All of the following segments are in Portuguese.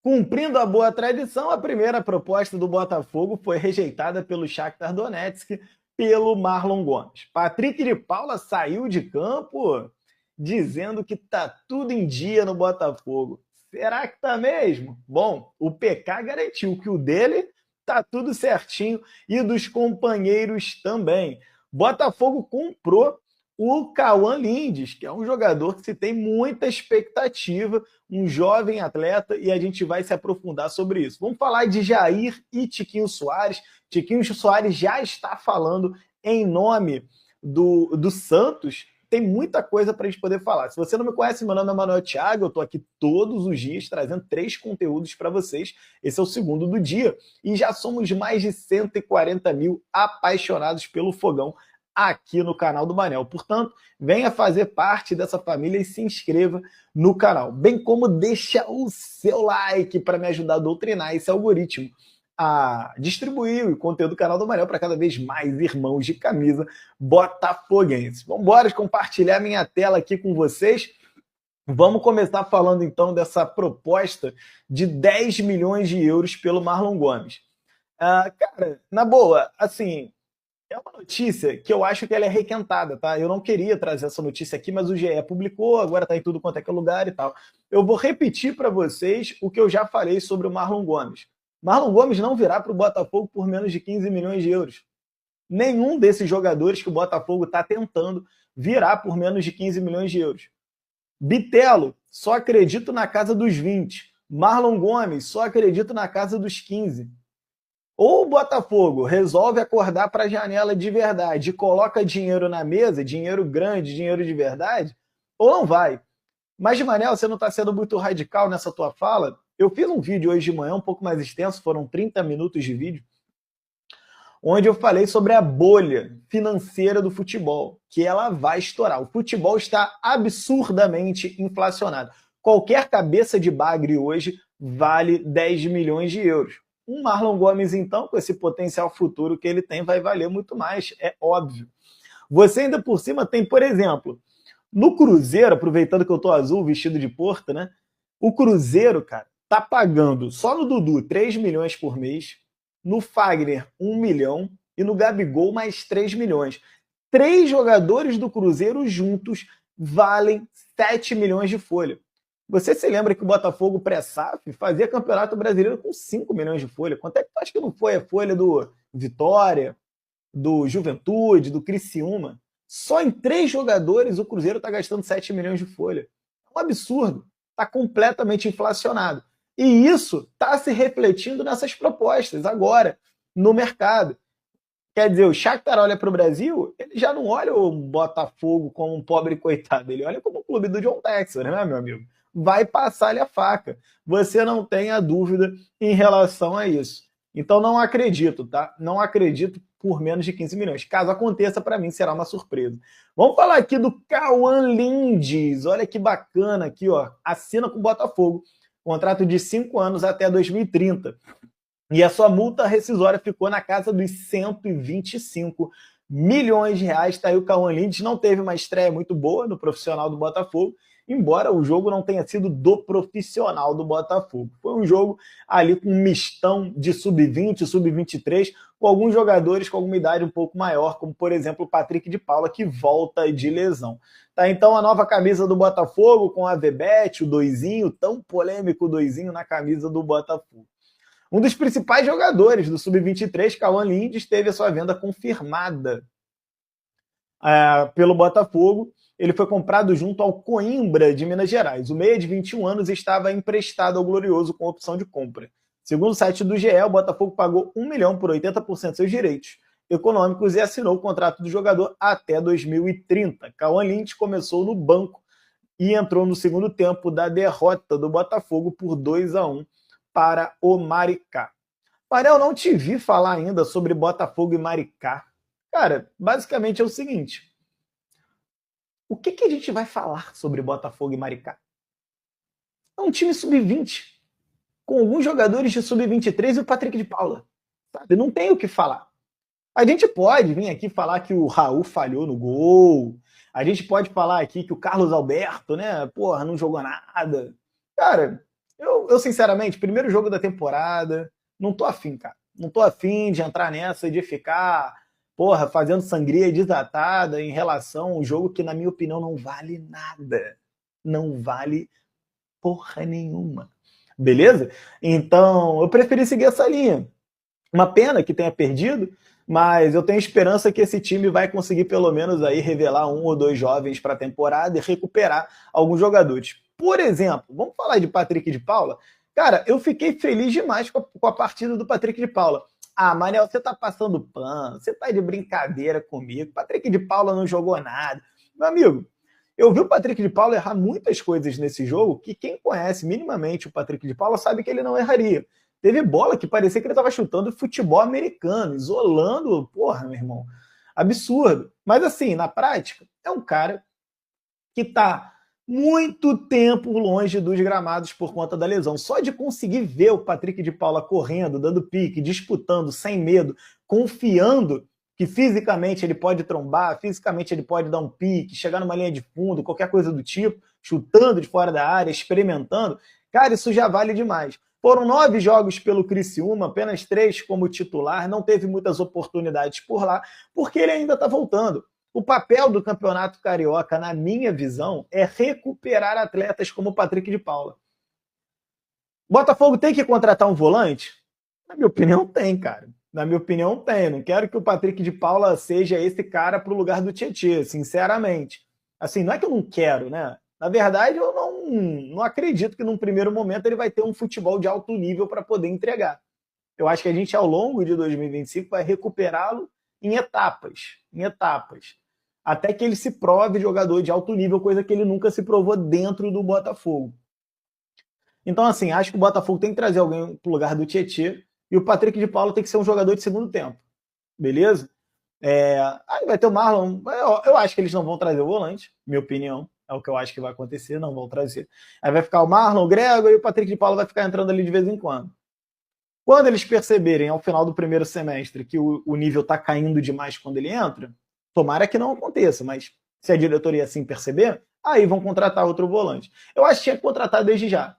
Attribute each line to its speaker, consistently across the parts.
Speaker 1: Cumprindo a boa tradição, a primeira proposta do Botafogo foi rejeitada pelo Shakhtar Donetsk pelo Marlon Gomes. Patrick de Paula saiu de campo dizendo que tá tudo em dia no Botafogo. Será que tá mesmo? Bom, o PK garantiu que o dele tá tudo certinho e dos companheiros também. Botafogo comprou o Cauã Lindes, que é um jogador que se tem muita expectativa, um jovem atleta, e a gente vai se aprofundar sobre isso. Vamos falar de Jair e Tiquinho Soares. Tiquinho Soares já está falando em nome do Santos. Tem muita coisa para a gente poder falar. Se você não me conhece, meu nome é Manuel Thiago, eu estou aqui todos os dias trazendo 3 conteúdos para vocês. Esse é o segundo do dia e já somos mais de 140 mil apaixonados pelo Fogão aqui no canal do Manel. Portanto, venha fazer parte dessa família e se inscreva no canal. Bem como deixa o seu like para me ajudar a doutrinar esse algoritmo a distribuir o conteúdo do canal do Manel para cada vez mais irmãos de camisa botafoguense. Vamos embora compartilhar minha tela aqui com vocês. Vamos começar falando então dessa proposta de 10 milhões de euros pelo Marlon Gomes. Cara, na boa, assim, é uma notícia que eu acho que ela é requentada, tá? Eu não queria trazer essa notícia aqui, mas o GE publicou, agora tá em tudo quanto é que é lugar e tal. Eu vou repetir para vocês o que eu já falei sobre o Marlon Gomes. Marlon Gomes não virá para o Botafogo por menos de 15 milhões de euros. Nenhum desses jogadores que o Botafogo está tentando virá por menos de 15 milhões de euros. Bitelo, só acredito na casa dos 20. Marlon Gomes, só acredito na casa dos 15. Ou o Botafogo resolve acordar para a janela de verdade e coloca dinheiro na mesa, dinheiro grande, dinheiro de verdade, ou não vai. Mas, Manel, você não está sendo muito radical nessa tua fala? Eu fiz um vídeo hoje de manhã, um pouco mais extenso, foram 30 minutos de vídeo, onde eu falei sobre a bolha financeira do futebol, que ela vai estourar. O futebol está absurdamente inflacionado. Qualquer cabeça de bagre hoje vale 10 milhões de euros. Um Marlon Gomes, então, com esse potencial futuro que ele tem, vai valer muito mais, é óbvio. Você ainda por cima tem, por exemplo, no Cruzeiro, aproveitando que eu tô azul, vestido de Porto, né? O Cruzeiro, cara, tá pagando só no Dudu 3 milhões por mês, no Fagner 1 milhão e no Gabigol mais 3 milhões. 3 jogadores do Cruzeiro juntos valem 7 milhões de folha. Você se lembra que o Botafogo pré-SAF fazia campeonato brasileiro com 5 milhões de folha? Quanto é que tu acha que não foi a folha do Vitória, do Juventude, do Criciúma? Só em 3 jogadores o Cruzeiro está gastando 7 milhões de folha. É um absurdo. Está completamente inflacionado. E isso está se refletindo nessas propostas agora, no mercado. Quer dizer, o Shakhtar olha para o Brasil, ele já não olha o Botafogo como um pobre coitado, ele olha como o clube do John Textor, né, meu amigo? Vai passar-lhe a faca. Você não tenha dúvida em relação a isso. Então não acredito, tá? Não acredito por menos de 15 milhões. Caso aconteça, para mim será uma surpresa. Vamos falar aqui do Cauã Lindes. Olha que bacana aqui, ó. Assina com o Botafogo. Contrato de 5 anos até 2030. E a sua multa rescisória ficou na casa dos 125 milhões de reais. Tá aí o Cauã Lindes. Não teve uma estreia muito boa no profissional do Botafogo, embora o jogo não tenha sido do profissional do Botafogo. Foi um jogo ali com um mistão de sub-20, sub-23, com alguns jogadores com alguma idade um pouco maior, como, por exemplo, o Patrick de Paula, que volta de lesão. Tá, então, a nova camisa do Botafogo, com a Vebete, o doizinho, tão polêmico doizinho na camisa do Botafogo. Um dos principais jogadores do sub-23, Cauã Lindes, teve a sua venda confirmada pelo Botafogo. Ele foi comprado junto ao Coimbra de Minas Gerais. O meia de 21 anos estava emprestado ao Glorioso com opção de compra. Segundo o site do GE, o Botafogo pagou 1 milhão por 80% de seus direitos econômicos e assinou o contrato do jogador até 2030. Cauã Lindes começou no banco e entrou no segundo tempo da derrota do Botafogo por 2-1 para o Maricá. Manel, não te vi falar ainda sobre Botafogo e Maricá. Cara, basicamente é o seguinte: o que a gente vai falar sobre Botafogo e Maricá? É um time sub-20, com alguns jogadores de sub-23 e o Patrick de Paula. Sabe? Não tem o que falar. A gente pode vir aqui falar que o Raul falhou no gol. A gente pode falar aqui que o Carlos Alberto, né, porra, não jogou nada. Cara, Eu, sinceramente, primeiro jogo da temporada, não tô afim, cara. Não tô afim de entrar nessa, de ficar, porra, fazendo sangria desatada em relação a um jogo que, na minha opinião, não vale nada. Não vale porra nenhuma. Beleza? Então, eu preferi seguir essa linha. Uma pena que tenha perdido, mas eu tenho esperança que esse time vai conseguir pelo menos aí revelar um ou dois jovens para a temporada e recuperar alguns jogadores. Por exemplo, vamos falar de Patrick de Paula? Cara, eu fiquei feliz demais com a partida do Patrick de Paula. Ah, Manel, você tá passando pano, você tá de brincadeira comigo. Patrick de Paula não jogou nada. Meu amigo, eu vi o Patrick de Paula errar muitas coisas nesse jogo que quem conhece minimamente o Patrick de Paula sabe que ele não erraria. Teve bola que parecia que ele estava chutando futebol americano, isolando, porra, meu irmão. Absurdo. Mas assim, na prática, é um cara que está muito tempo longe dos gramados por conta da lesão. Só de conseguir ver o Patrick de Paula correndo, dando pique, disputando sem medo, confiando que fisicamente ele pode trombar, fisicamente ele pode dar um pique, chegar numa linha de fundo, qualquer coisa do tipo, chutando de fora da área, experimentando, cara, isso já vale demais. Foram 9 jogos pelo Criciúma, apenas 3 como titular, não teve muitas oportunidades por lá, porque ele ainda está voltando. O papel do Campeonato Carioca, na minha visão, é recuperar atletas como o Patrick de Paula. Botafogo tem que contratar um volante? Na minha opinião, tem, cara. Na minha opinião, tem. Não quero que o Patrick de Paula seja esse cara para o lugar do Tietê, sinceramente. Assim, não é que eu não quero, né? Na verdade, eu não acredito que num primeiro momento ele vai ter um futebol de alto nível para poder entregar. Eu acho que a gente, ao longo de 2025, vai recuperá-lo em etapas. Em etapas. Até que ele se prove jogador de alto nível, coisa que ele nunca se provou dentro do Botafogo. Então, assim, acho que o Botafogo tem que trazer alguém pro lugar do Tietê e o Patrick de Paula tem que ser um jogador de segundo tempo. Beleza? Aí vai ter o Marlon. Eu acho que eles não vão trazer o volante, minha opinião. É o que eu acho que vai acontecer, não vão trazer. Aí vai ficar o Marlon, o Grego e o Patrick de Paula vai ficar entrando ali de vez em quando. Quando eles perceberem, ao final do primeiro semestre, que o nível está caindo demais quando ele entra, tomara que não aconteça, mas se a diretoria assim perceber, aí vão contratar outro volante. Eu acho que tinha que contratar desde já,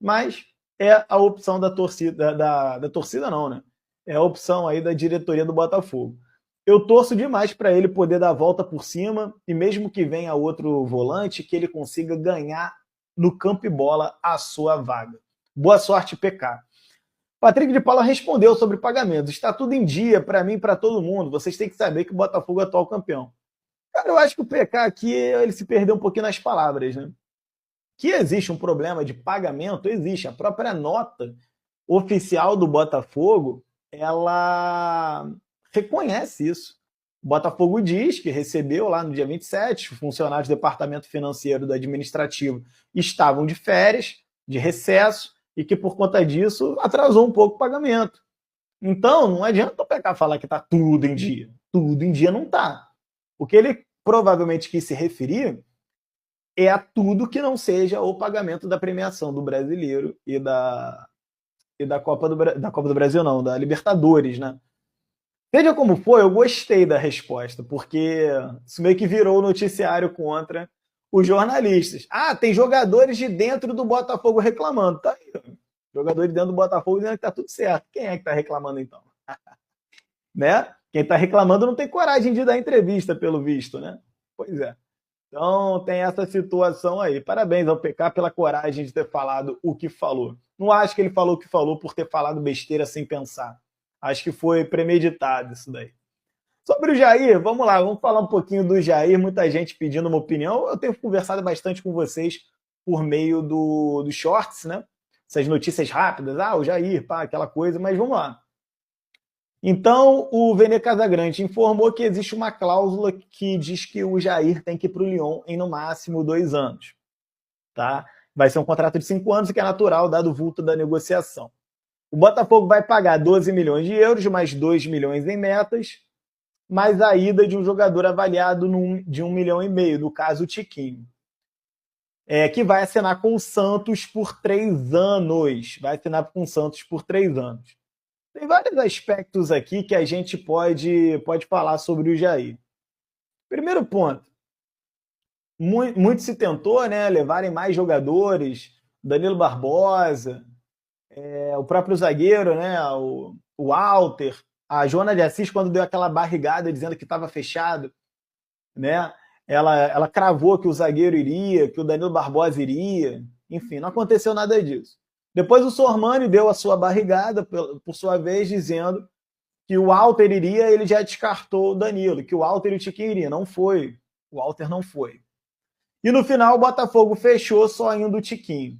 Speaker 1: mas é a opção da torcida, da torcida não, né? É a opção aí da diretoria do Botafogo. Eu torço demais para ele poder dar a volta por cima e mesmo que venha outro volante, que ele consiga ganhar no campo e bola a sua vaga. Boa sorte, PK. Patrick de Paula respondeu sobre pagamentos. Está tudo em dia para mim e para todo mundo. Vocês têm que saber que o Botafogo é atual campeão. Cara, eu acho que o PK aqui ele se perdeu um pouquinho nas palavras, né? Que existe um problema de pagamento, existe. A própria nota oficial do Botafogo, ela reconhece isso. O Botafogo diz que recebeu lá no dia 27, os funcionários do departamento financeiro do administrativo estavam de férias, de recesso, e que por conta disso atrasou um pouco o pagamento. Então, não adianta o PK falar que está tudo em dia. Tudo em dia não está. O que ele provavelmente quis se referir é a tudo que não seja o pagamento da premiação do Brasileiro e da Copa do Brasil, não, da Libertadores, né? Seja como for, eu gostei da resposta, porque isso meio que virou o noticiário contra os jornalistas. Ah, tem jogadores de dentro do Botafogo reclamando. Tá aí, jogadores dentro do Botafogo dizendo que tá tudo certo. Quem é que tá reclamando então? Né? Quem tá reclamando não tem coragem de dar entrevista, pelo visto, né? Pois é. Então tem essa situação aí. Parabéns ao PK pela coragem de ter falado o que falou. Não acho que ele falou o que falou por ter falado besteira sem pensar. Acho que foi premeditado isso daí. Sobre o Jair, vamos lá, vamos falar um pouquinho do Jair. Muita gente pedindo uma opinião. Eu tenho conversado bastante com vocês por meio do Shorts, né? Essas notícias rápidas. Ah, o Jair, pá, aquela coisa, mas vamos lá. Então, o Vene Casagrande informou que existe uma cláusula que diz que o Jair tem que ir para o Lyon em no máximo 2 anos. Tá? Vai ser um contrato de 5 anos, que é natural, dado o vulto da negociação. O Botafogo vai pagar 12 milhões de euros, mais 2 milhões em metas, mais a ida de um jogador avaliado de 1,5 milhão, no caso o Tiquinho. Que vai assinar com o Santos por 3 anos. Vai assinar com o Santos por 3 anos. Tem vários aspectos aqui que a gente pode falar sobre o Jair. Primeiro ponto, muito se tentou, né, levarem mais jogadores Danilo Barbosa, o próprio zagueiro, né, o Walter, a Joana de Assis, quando deu aquela barrigada dizendo que estava fechado, né, ela cravou que o zagueiro iria, que o Danilo Barbosa iria, enfim, não aconteceu nada disso. Depois o Sormani deu a sua barrigada, por sua vez, dizendo que o Walter iria, ele já descartou o Danilo, que o Walter e o Tiquinho iriam. Não foi. O Walter não foi. E no final o Botafogo fechou só indo o Tiquinho.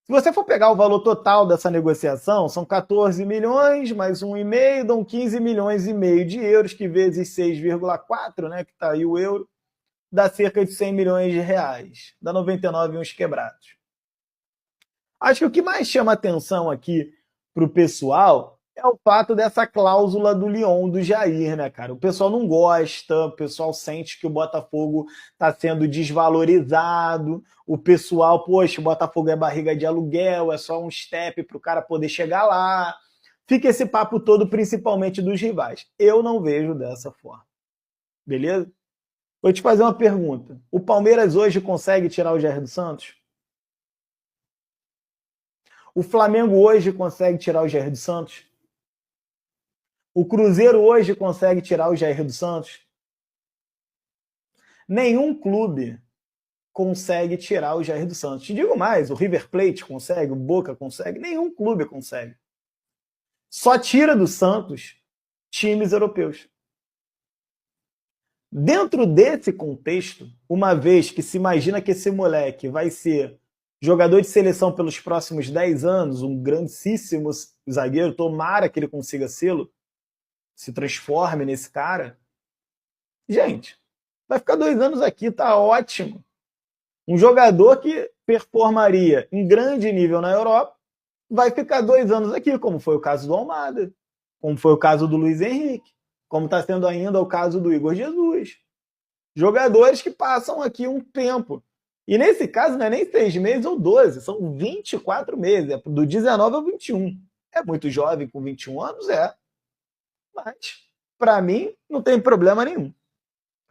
Speaker 1: Se você for pegar o valor total dessa negociação, são 14 milhões, mais 1,5, dão 15 milhões e meio de euros, que vezes 6,4, né, que está aí o euro, dá cerca de 100 milhões de reais. Dá 99 e uns quebrados. Acho que o que mais chama atenção aqui para o pessoal é o fato dessa cláusula do Lyon, do Jair, né, cara? O pessoal não gosta, o pessoal sente que o Botafogo está sendo desvalorizado, o pessoal, poxa, o Botafogo é barriga de aluguel, é só um step para o cara poder chegar lá. Fica esse papo todo, principalmente dos rivais. Eu não vejo dessa forma. Beleza? Vou te fazer uma pergunta. O Palmeiras hoje consegue tirar o Jair dos Santos? O Flamengo hoje consegue tirar o Jair dos Santos? O Cruzeiro hoje consegue tirar o Jair dos Santos? Nenhum clube consegue tirar o Jair dos Santos. Te digo mais, o River Plate consegue, o Boca consegue, nenhum clube consegue. Só tira do Santos times europeus. Dentro desse contexto, uma vez que se imagina que esse moleque vai ser jogador de seleção pelos próximos 10 anos, um grandíssimo zagueiro, tomara que ele consiga sê-lo, se transforme nesse cara. Gente, vai ficar 2 anos aqui, tá ótimo. Um jogador que performaria em grande nível na Europa vai ficar 2 anos aqui, como foi o caso do Almada, como foi o caso do Luiz Henrique, como está sendo ainda o caso do Igor Jesus. Jogadores que passam aqui um tempo. E nesse caso não é nem 6 meses ou 12, são 24 meses, é do 19 ao 21. É muito jovem com 21 anos? É. Mas, para mim, não tem problema nenhum.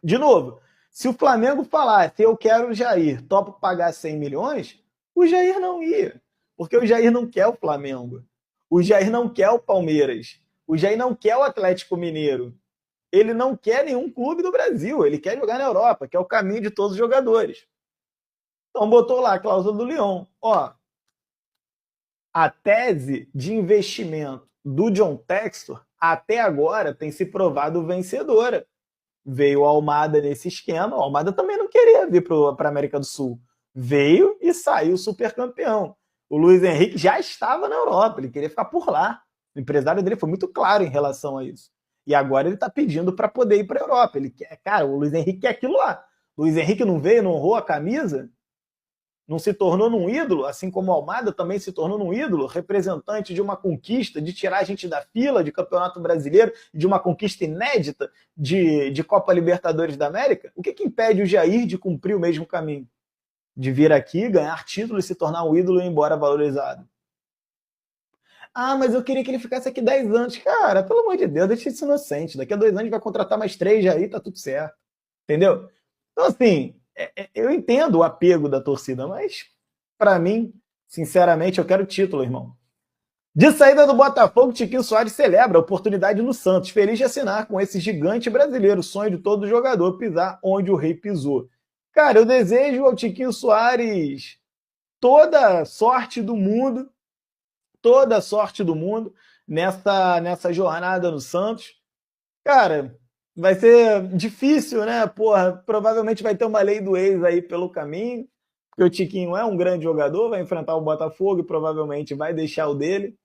Speaker 1: De novo, se o Flamengo falasse, eu quero o Jair, topo pagar 100 milhões, o Jair não ia. Porque o Jair não quer o Flamengo. O Jair não quer o Palmeiras. O Jair não quer o Atlético Mineiro. Ele não quer nenhum clube do Brasil. Ele quer jogar na Europa, que é o caminho de todos os jogadores. Então botou lá a cláusula do Lyon. Ó, a tese de investimento do John Textor até agora tem se provado vencedora. Veio o Almada nesse esquema. O Almada também não queria vir para a América do Sul. Veio e saiu super campeão. O Luiz Henrique já estava na Europa, ele queria ficar por lá. O empresário dele foi muito claro em relação a isso. E agora ele está pedindo para poder ir para a Europa. Ele quer, cara, o Luiz Henrique quer aquilo lá. O Luiz Henrique não veio, não honrou a camisa, não se tornou num ídolo, assim como o Almada também se tornou num ídolo, representante de uma conquista, de tirar a gente da fila de Campeonato Brasileiro, de uma conquista inédita de Copa Libertadores da América. O que impede o Jair de cumprir o mesmo caminho? De vir aqui, ganhar título e se tornar um ídolo e ir embora valorizado. Ah, mas eu queria que ele ficasse aqui 10 anos. Cara, pelo amor de Deus, deixa isso inocente. Daqui a 2 anos vai contratar mais 3 já aí, tá tudo certo. Entendeu? Então, assim, eu entendo o apego da torcida, mas, para mim, sinceramente, eu quero título, irmão. De saída do Botafogo, Tiquinho Soares celebra a oportunidade no Santos, feliz de assinar com esse gigante brasileiro, sonho de todo jogador pisar onde o rei pisou. Cara, eu desejo ao Tiquinho Soares toda sorte do mundo nessa jornada no Santos. Cara, vai ser difícil, né? Porra, provavelmente vai ter uma lei do ex aí pelo caminho, porque o Tiquinho é um grande jogador, vai enfrentar o Botafogo e provavelmente vai deixar o dele.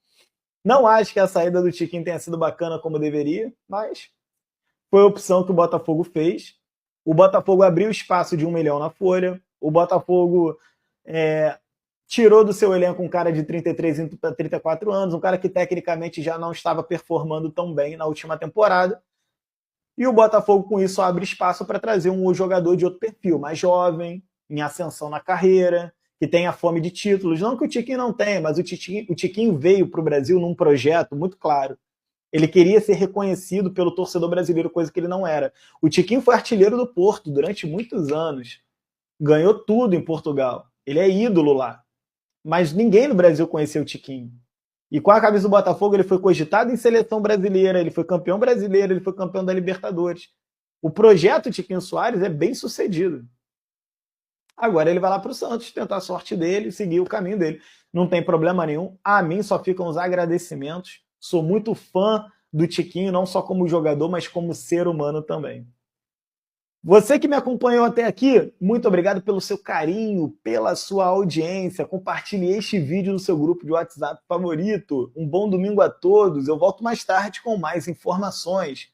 Speaker 1: Não acho que a saída do Tiquinho tenha sido bacana como deveria, mas foi a opção que o Botafogo fez. O Botafogo abriu espaço de 1 milhão na folha. O Botafogo tirou do seu elenco um cara de 33 para 34 anos, um cara que tecnicamente já não estava performando tão bem na última temporada. E o Botafogo, com isso, abre espaço para trazer um jogador de outro perfil, mais jovem, em ascensão na carreira, que tenha fome de títulos. Não que o Tiquinho não tenha, mas o Tiquinho veio para o Brasil num projeto muito claro. Ele queria ser reconhecido pelo torcedor brasileiro, coisa que ele não era. O Tiquinho foi artilheiro do Porto durante muitos anos. Ganhou tudo em Portugal. Ele é ídolo lá. mas ninguém no Brasil conhecia o Tiquinho. E com a camisa do Botafogo, ele foi cogitado em seleção brasileira, ele foi campeão brasileiro, ele foi campeão da Libertadores. O projeto Tiquinho Soares é bem sucedido. Agora ele vai lá para o Santos tentar a sorte dele, seguir o caminho dele. Não tem problema nenhum. A mim só ficam os agradecimentos. Sou muito fã do Tiquinho, não só como jogador, mas como ser humano também. Você que me acompanhou até aqui, muito obrigado pelo seu carinho, pela sua audiência. Compartilhe este vídeo no seu grupo de WhatsApp favorito. Um bom domingo a todos. Eu volto mais tarde com mais informações.